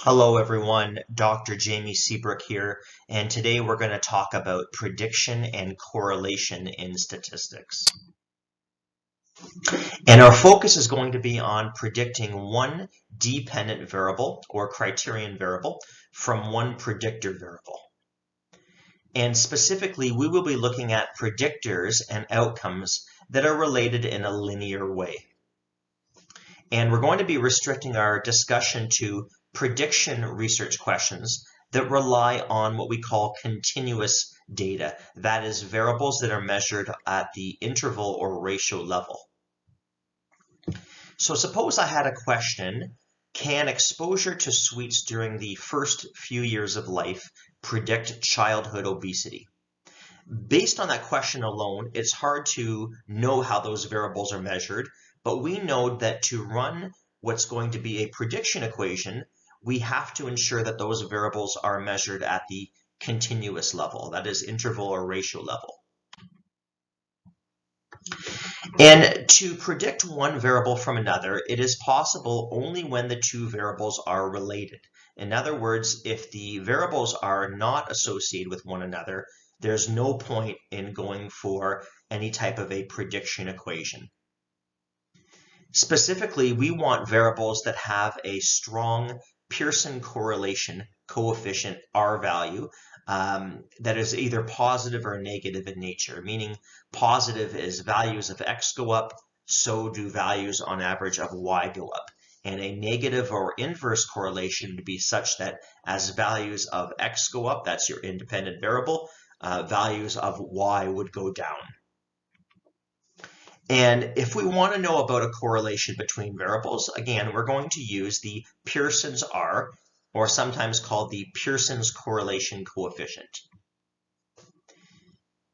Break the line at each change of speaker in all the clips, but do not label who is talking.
Hello everyone, Dr. Jamie Seabrook here, and today we're going to talk about prediction and correlation in statistics. And our focus is going to be on predicting one dependent variable or criterion variable from one predictor variable. And specifically, we will be looking at predictors and outcomes that are related in a linear way. And we're going to be restricting our discussion to prediction research questions that rely on what we call continuous data, that is, variables that are measured at the interval or ratio level. So suppose I had a question: can exposure to sweets during the first few years of life predict childhood obesity? Based on that question alone, it's hard to know how those variables are measured, but we know that to run what's going to be a prediction equation, we have to ensure that those variables are measured at the continuous level, that is, interval or ratio level. And to predict one variable from another, it is possible only when the two variables are related. In other words, if the variables are not associated with one another, there's no point in going for any type of a prediction equation. Specifically, we want variables that have a strong Pearson correlation coefficient R value that is either positive or negative in nature, meaning positive is values of X go up, so do values on average of Y go up. And a negative or inverse correlation would be such that as values of X go up, that's your independent variable, values of Y would go down. And if we want to know about a correlation between variables, again, we're going to use the Pearson's R, or sometimes called the Pearson's correlation coefficient.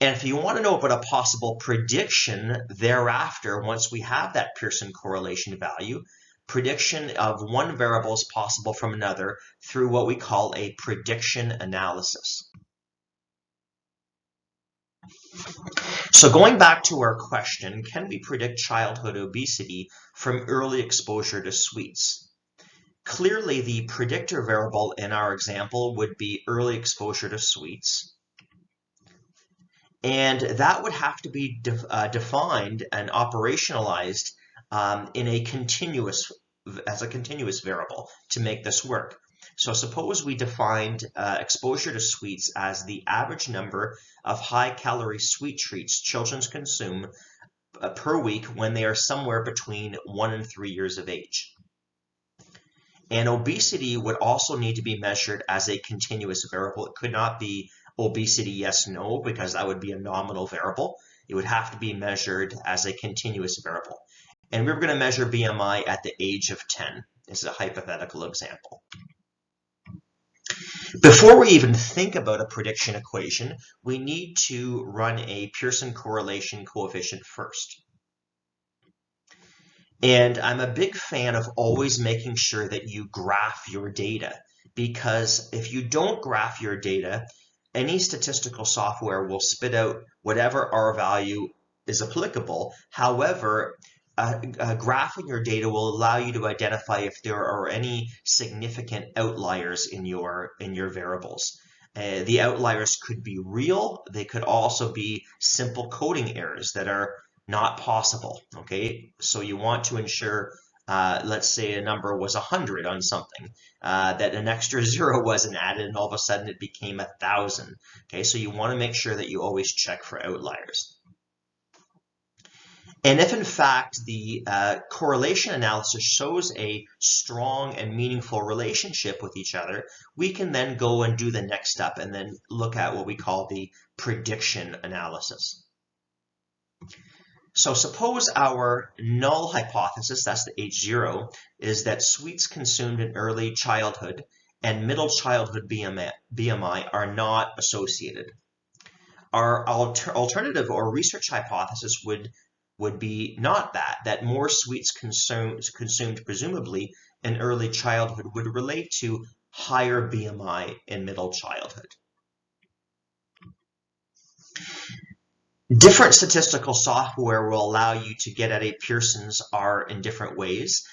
And if you want to know about a possible prediction thereafter, once we have that Pearson correlation value, prediction of one variable is possible from another through what we call a prediction analysis. So going back to our question, can we predict childhood obesity from early exposure to sweets? Clearly, the predictor variable in our example would be early exposure to sweets. And that would have to be defined and operationalized as a continuous variable to make this work. So suppose we defined exposure to sweets as the average number of high-calorie sweet treats children consume per week when they are somewhere between 1 and 3 years of age. And obesity would also need to be measured as a continuous variable. It could not be obesity yes, no, because that would be a nominal variable. It would have to be measured as a continuous variable. And we're going to measure BMI at the age of 10. This is a hypothetical example. Before we even think about a prediction equation, we need to run a Pearson correlation coefficient first. And I'm a big fan of always making sure that you graph your data, because if you don't graph your data, any statistical software will spit out whatever R value is applicable. However, graphing your data will allow you to identify if there are any significant outliers in your variables. The outliers could be real. They could also be simple coding errors that are not possible. Okay, so you want to ensure, let's say a number was 100 on something, that an extra zero wasn't added and all of a sudden it became 1,000. Okay, so you want to make sure that you always check for outliers. And if in fact the correlation analysis shows a strong and meaningful relationship with each other, we can then go and do the next step and then look at what we call the prediction analysis. So suppose our null hypothesis, that's the age 0, is that sweets consumed in early childhood and middle childhood BMI are not associated. Our alternative or research hypothesis would be not that more sweets consumed presumably in early childhood would relate to higher BMI in middle childhood. Different statistical software will allow you to get at a Pearson's R in different ways.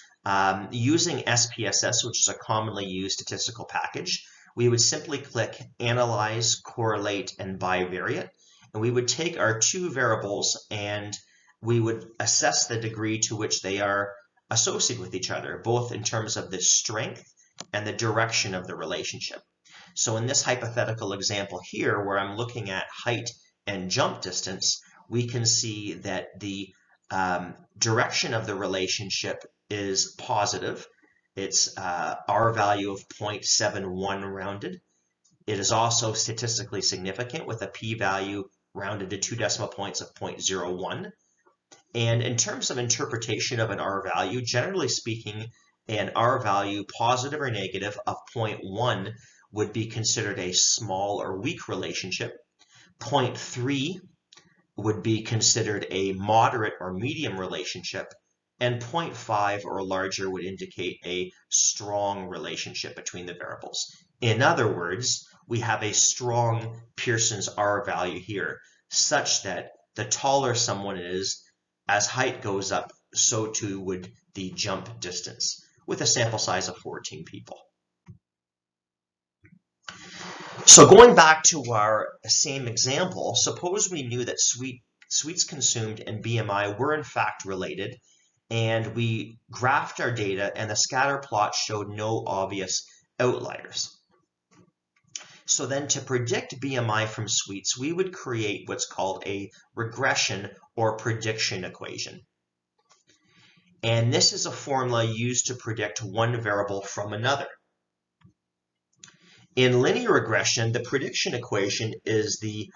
Using SPSS, which is a commonly used statistical package, we would simply click Analyze, Correlate, and Bivariate, and we would take our two variables and we would assess the degree to which they are associated with each other, both in terms of the strength and the direction of the relationship. So in this hypothetical example here, where I'm looking at height and jump distance, we can see that the direction of the relationship is positive. It's R value of 0.71 rounded. It is also statistically significant with a p-value rounded to 2 decimal points of 0.01. And in terms of interpretation of an R value, generally speaking, an R value, positive or negative, of 0.1 would be considered a small or weak relationship. 0.3 would be considered a moderate or medium relationship, and 0.5 or larger would indicate a strong relationship between the variables. In other words, we have a strong Pearson's R value here, such that the taller someone is, as height goes up, so too would the jump distance, with a sample size of 14 people. So going back to our same example, suppose we knew that sweets consumed and BMI were in fact related, and we graphed our data and the scatter plot showed no obvious outliers. So then to predict BMI from sweets, we would create what's called a regression or prediction equation. And this is a formula used to predict one variable from another. In linear regression, the prediction equation is the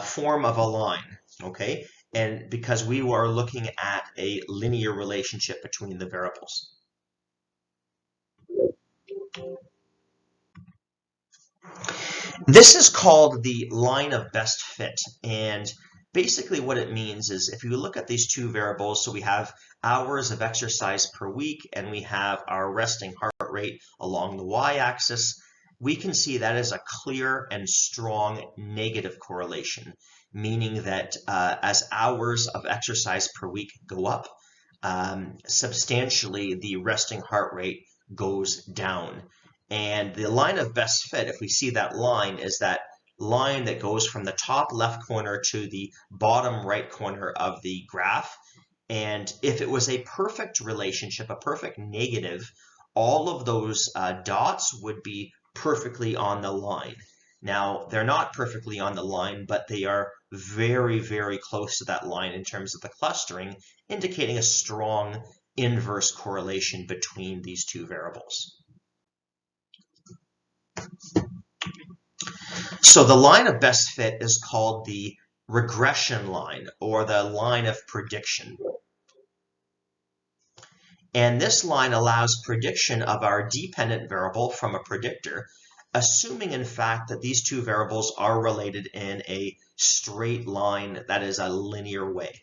form of a line, okay? And because we are looking at a linear relationship between the variables. This is called the line of best fit, and basically what it means is if you look at these two variables, so we have hours of exercise per week and we have our resting heart rate along the y-axis, we can see that is a clear and strong negative correlation, meaning that as hours of exercise per week go up, substantially the resting heart rate goes down. And the line of best fit, if we see that line, is that line that goes from the top left corner to the bottom right corner of the graph. And if it was a perfect relationship, a perfect negative, all of those dots would be perfectly on the line. Now, they're not perfectly on the line, but they are very, very close to that line in terms of the clustering, indicating a strong inverse correlation between these two variables. So the line of best fit is called the regression line, or the line of prediction. And this line allows prediction of our dependent variable from a predictor, assuming in fact that these two variables are related in a straight line, that is a linear way.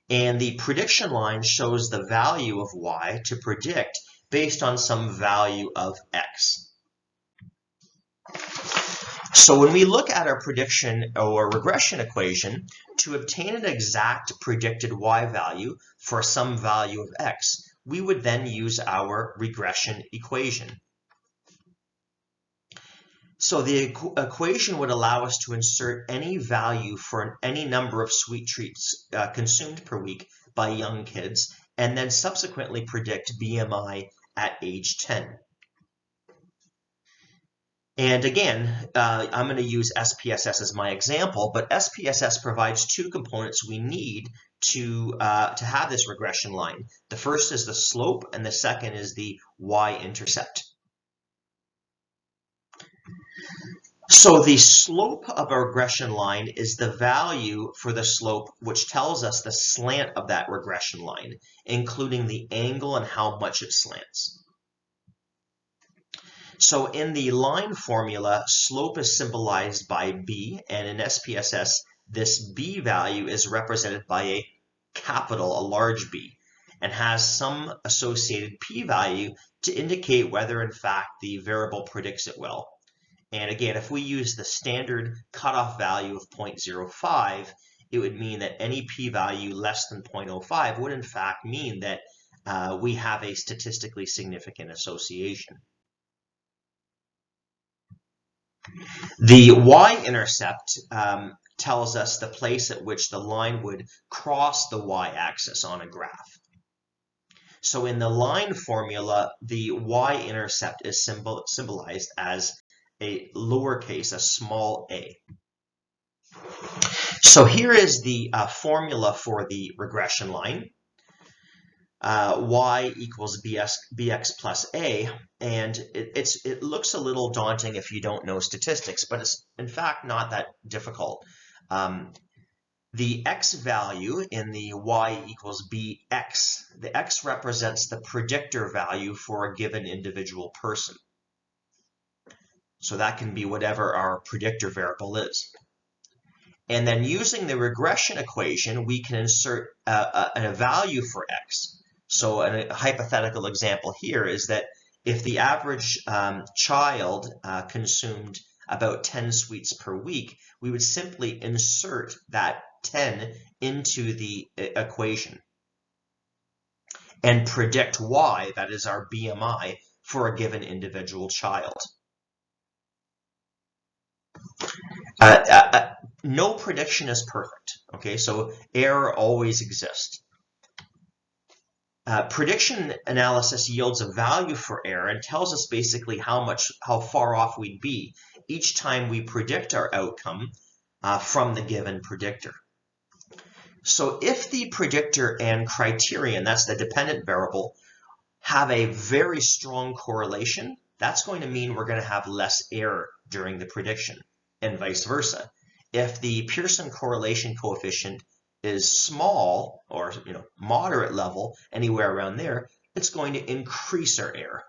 And the prediction line shows the value of y to predict based on some value of x. So when we look at our prediction or regression equation, to obtain an exact predicted y value for some value of x, we would then use our regression equation. So the equation would allow us to insert any value for any number of sweet treats consumed per week by young kids, and then subsequently predict BMI at age 10. And again, I'm going to use SPSS as my example, but SPSS provides two components we need to have this regression line. The first is the slope, and the second is the Y-intercept. So the slope of a regression line is the value for the slope, which tells us the slant of that regression line, including the angle and how much it slants. So in the line formula, slope is symbolized by b, and in SPSS, this b value is represented by a capital, a large B, and has some associated p-value to indicate whether in fact the variable predicts it well. And again, if we use the standard cutoff value of 0.05, it would mean that any p-value less than 0.05 would in fact mean that we have a statistically significant association. The y-intercept tells us the place at which the line would cross the y-axis on a graph. So in the line formula, the y-intercept is symbolized as a lowercase, a small a. So here is the formula for the regression line. Y equals bx plus a, and it looks a little daunting if you don't know statistics, but it's in fact not that difficult. The x value in the y equals bx, the x represents the predictor value for a given individual person. So that can be whatever our predictor variable is. And then using the regression equation, we can insert a value for x. So a hypothetical example here is that if the average child consumed about 10 sweets per week, we would simply insert that 10 into the equation and predict y, that is our BMI, for a given individual child. No prediction is perfect, okay? So error always exists. Prediction analysis yields a value for error and tells us basically how far off we'd be each time we predict our outcome from the given predictor. So if the predictor and criterion, that's the dependent variable, have a very strong correlation, that's going to mean we're going to have less error during the prediction, and vice versa. If the Pearson correlation coefficient is small or moderate level, anywhere around there, it's going to increase our error.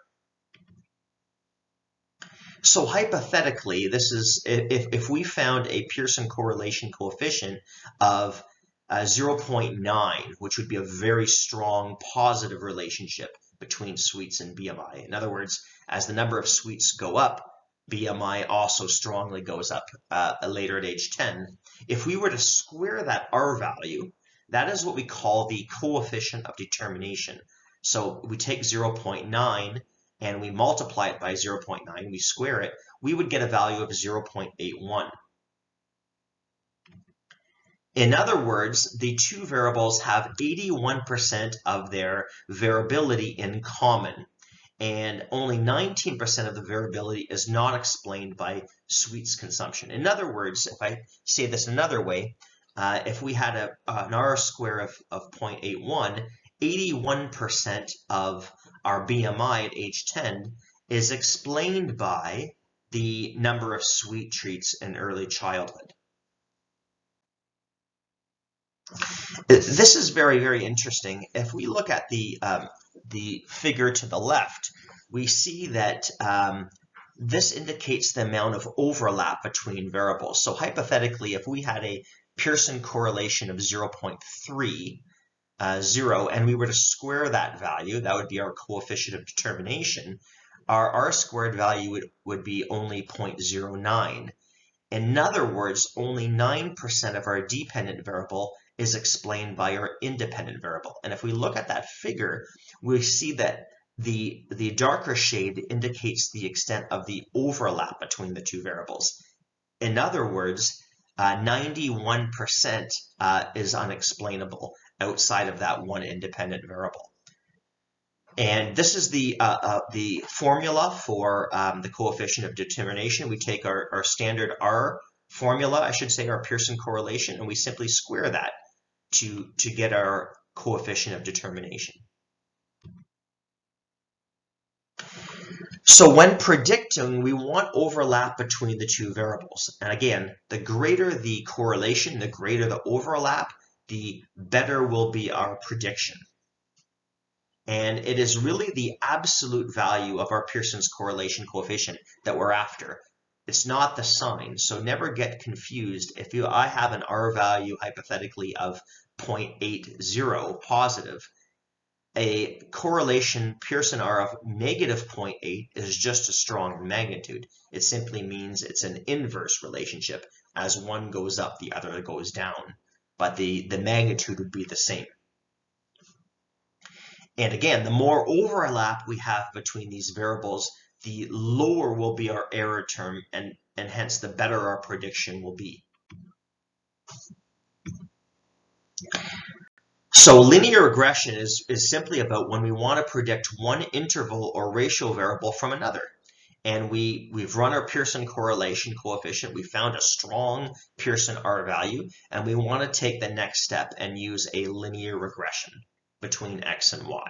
So hypothetically, this is if we found a Pearson correlation coefficient of 0.9, which would be a very strong positive relationship between sweets and BMI. In other words, as the number of sweets go up, BMI also strongly goes up later at age 10. If we were to square that R value, that is what we call the coefficient of determination. So we take 0.9 and we multiply it by 0.9, we square it, we would get a value of 0.81. In other words, the two variables have 81% of their variability in common, and only 19% of the variability is not explained by sweets consumption. In other words, if I say this another way, if we had an R square of 0.81, 81% of our BMI at age 10 is explained by the number of sweet treats in early childhood. This is very, very interesting. If we look at the figure to the left, we see that this indicates the amount of overlap between variables. So hypothetically, if we had a Pearson correlation of 0.30, and we were to square that value, that would be our coefficient of determination, our R squared value would be only 0.09. In other words, only 9% of our dependent variable is explained by our independent variable. And if we look at that figure, we see that the darker shade indicates the extent of the overlap between the two variables. In other words, 91% is unexplainable outside of that one independent variable. And this is the formula for the coefficient of determination. We take our standard R formula, I should say our Pearson correlation, and we simply square that to get our coefficient of determination. So when predicting, we want overlap between the two variables. And again, the greater the correlation, the greater the overlap, the better will be our prediction. And it is really the absolute value of our Pearson's correlation coefficient that we're after. It's not the sign, so never get confused. If I have an R value hypothetically of 0.80 positive, a correlation Pearson R of negative 0.8 is just a strong magnitude. It simply means it's an inverse relationship. As one goes up, the other goes down, but the magnitude would be the same. And again, the more overlap we have between these variables, the lower will be our error term, and hence the better our prediction will be. So linear regression is simply about when we want to predict one interval or ratio variable from another. And we've run our Pearson correlation coefficient. We found a strong Pearson R value, and we want to take the next step and use a linear regression between X and Y.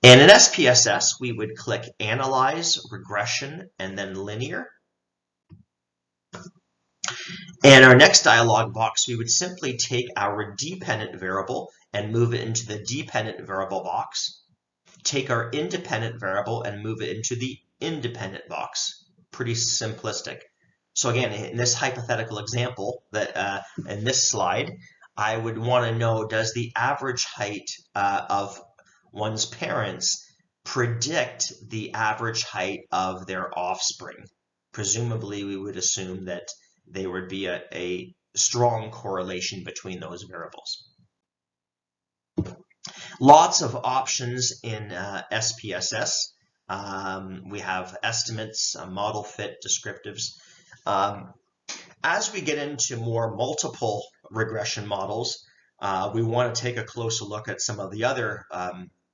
And in SPSS, we would click Analyze, Regression, and then Linear. And our next dialog box, we would simply take our dependent variable and move it into the dependent variable box. Take our independent variable and move it into the independent box. Pretty simplistic. So again, in this hypothetical example, that in this slide, I would want to know, does the average height of one's parents predict the average height of their offspring? Presumably, we would assume that there would be a strong correlation between those variables. Lots of options in SPSS. We have estimates, model fit, descriptives. As we get into more multiple regression models, we want to take a closer look at some of the other,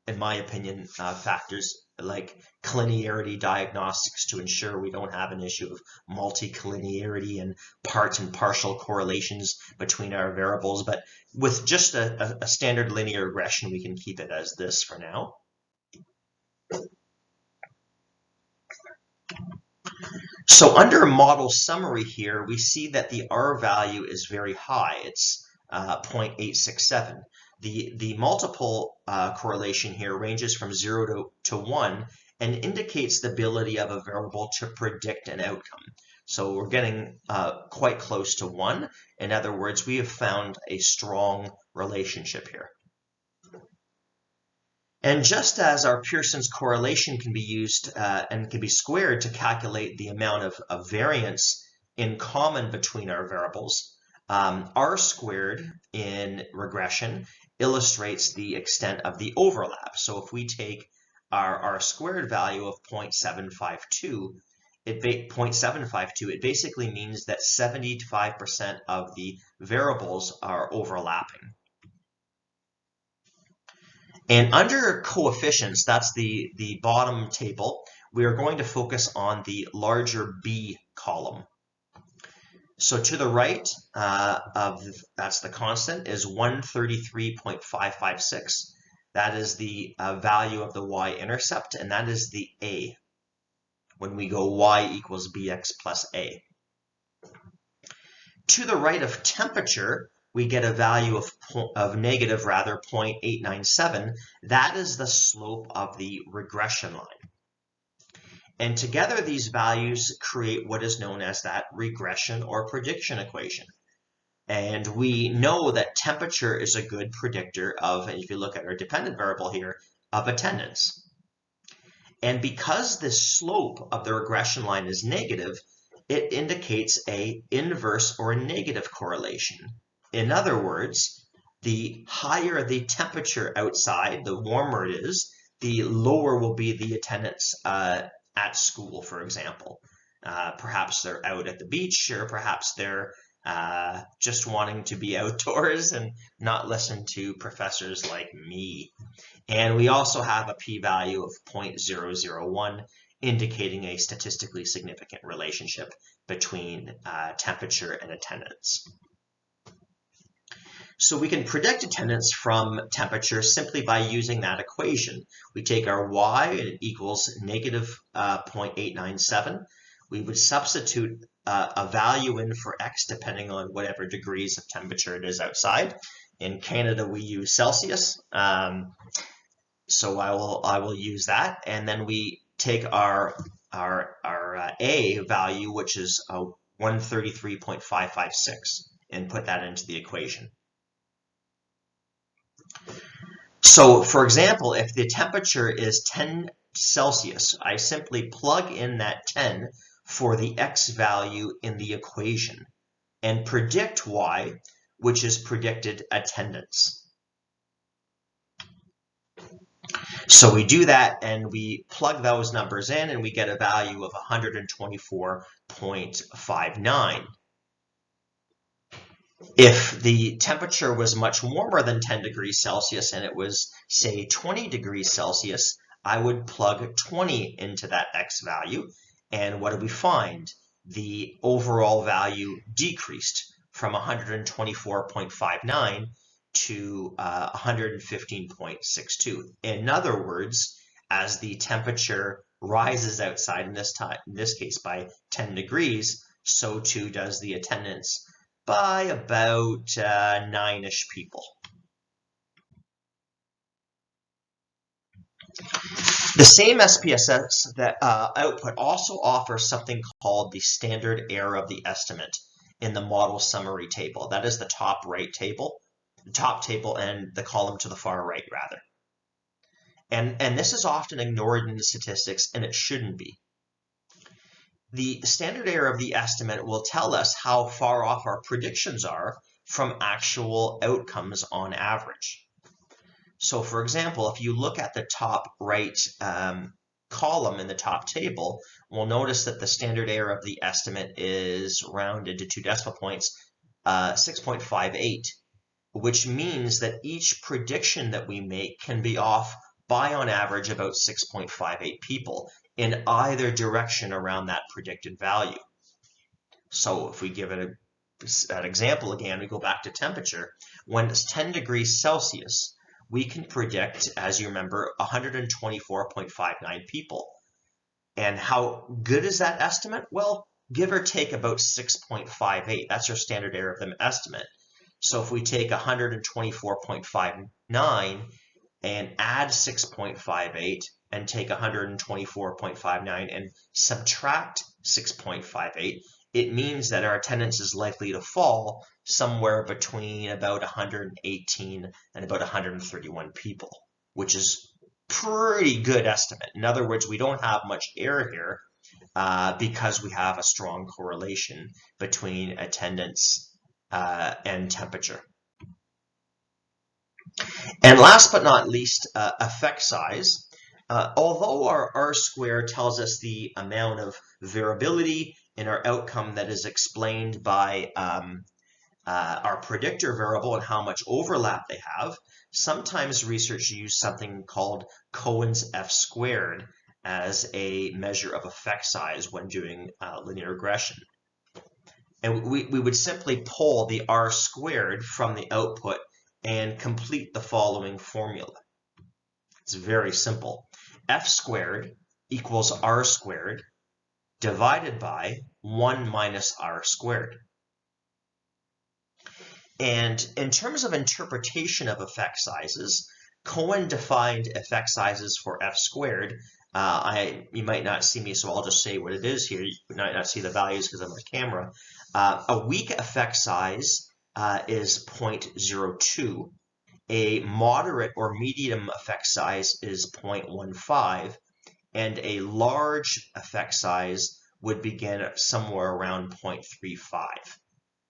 in my opinion, factors like collinearity diagnostics to ensure we don't have an issue of multi-collinearity and part and partial correlations between our variables. But with just a standard linear regression, we can keep it as this for now. So under model summary here, we see that the R value is very high. It's 0.867. The multiple correlation here ranges from 0 to 1 and indicates the ability of a variable to predict an outcome. So we're getting quite close to 1. In other words, we have found a strong relationship here. And just as our Pearson's correlation can be used and can be squared to calculate the amount of variance in common between our variables, R squared in regression illustrates the extent of the overlap. So if we take our R squared value of 0.752, it basically means that 75% of the variables are overlapping. And under coefficients, that's the bottom table, we are going to focus on the larger B column. So to the right that's the constant, is 133.556. That is the value of the Y-intercept, and that is the A when we go Y equals BX plus A. To the right of temperature, we get a value of negative 0.897. That is the slope of the regression line. And together these values create what is known as that regression or prediction equation. And we know that temperature is a good predictor of, and if you look at our dependent variable here, of attendance. And because this slope of the regression line is negative, it indicates an inverse or negative correlation. In other words, the higher the temperature outside, the warmer it is, the lower will be the attendance at school, for example. Perhaps they're out at the beach, or perhaps they're just wanting to be outdoors and not listen to professors like me. And we also have a p-value of 0.001, indicating a statistically significant relationship between temperature and attendance. So we can predict attendance from temperature simply by using that equation. We take our y, and it equals negative 0.897. We would substitute a value in for x depending on whatever degrees of temperature it is outside. In Canada, we use Celsius, so I will use that. And then we take our A value, which is 133.556, and put that into the equation. So, for example, if the temperature is 10 Celsius, I simply plug in that 10 for the x value in the equation and predict y, which is predicted attendance. So we do that and we plug those numbers in and we get a value of 124.59. If the temperature was much warmer than 10 degrees Celsius and it was, say, 20 degrees Celsius, I would plug 20 into that X value. And what do we find? The overall value decreased from 124.59 to 115.62. In other words, as the temperature rises outside, in this case by 10 degrees, so too does the attendance by about 9-ish people. The same SPSS output also offers something called the standard error of the estimate in the model summary table. That is the top table and the column to the far right, rather. And this is often ignored in the statistics, and it shouldn't be. The standard error of the estimate will tell us how far off our predictions are from actual outcomes on average. So for example, if you look at the top right column in the top table, we'll notice that the standard error of the estimate is rounded to 2 decimal points, 6.58, which means that each prediction that we make can be off by on average about 6.58 people in either direction around that predicted value. So if we give it an example again, we go back to temperature. When it's 10 degrees Celsius, we can predict, as you remember, 124.59 people. And how good is that estimate? Well, give or take about 6.58. That's our standard error of the estimate. So if we take 124.59 and add 6.58 and take 124.59 and subtract 6.58, it means that our attendance is likely to fall somewhere between about 118 and about 131 people, which is pretty good estimate. In other words, we don't have much error here because we have a strong correlation between attendance and temperature. And last but not least, effect size. Although our R-squared tells us the amount of variability in our outcome that is explained by our predictor variable and how much overlap they have, sometimes research use something called Cohen's F-squared as a measure of effect size when doing linear regression. And we would simply pull the R-squared from the output and complete the following formula. It's very simple. F-squared equals R-squared divided by 1 minus R-squared. And in terms of interpretation of effect sizes, Cohen defined effect sizes for F-squared. You might not see me, so I'll just say what it is here. You might not see the values because I'm on camera. A weak effect size is 0.02. A moderate or medium effect size is 0.15, and a large effect size would begin at somewhere around 0.35.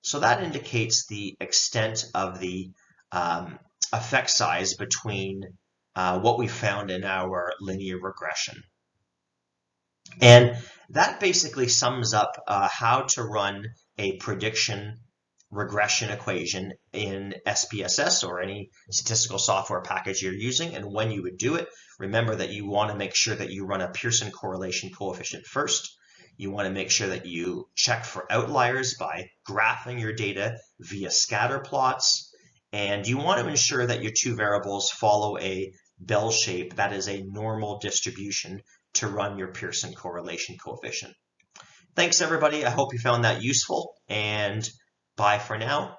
So that indicates the extent of the effect size between what we found in our linear regression. And that basically sums up how to run a prediction regression equation in SPSS or any statistical software package you're using, and when you would do it. Remember that you want to make sure that you run a Pearson correlation coefficient first. You want to make sure that you check for outliers by graphing your data via scatterplots, and you want to ensure that your two variables follow a bell shape, that is a normal distribution, to run your Pearson correlation coefficient. Thanks everybody, I hope you found that useful, and bye for now.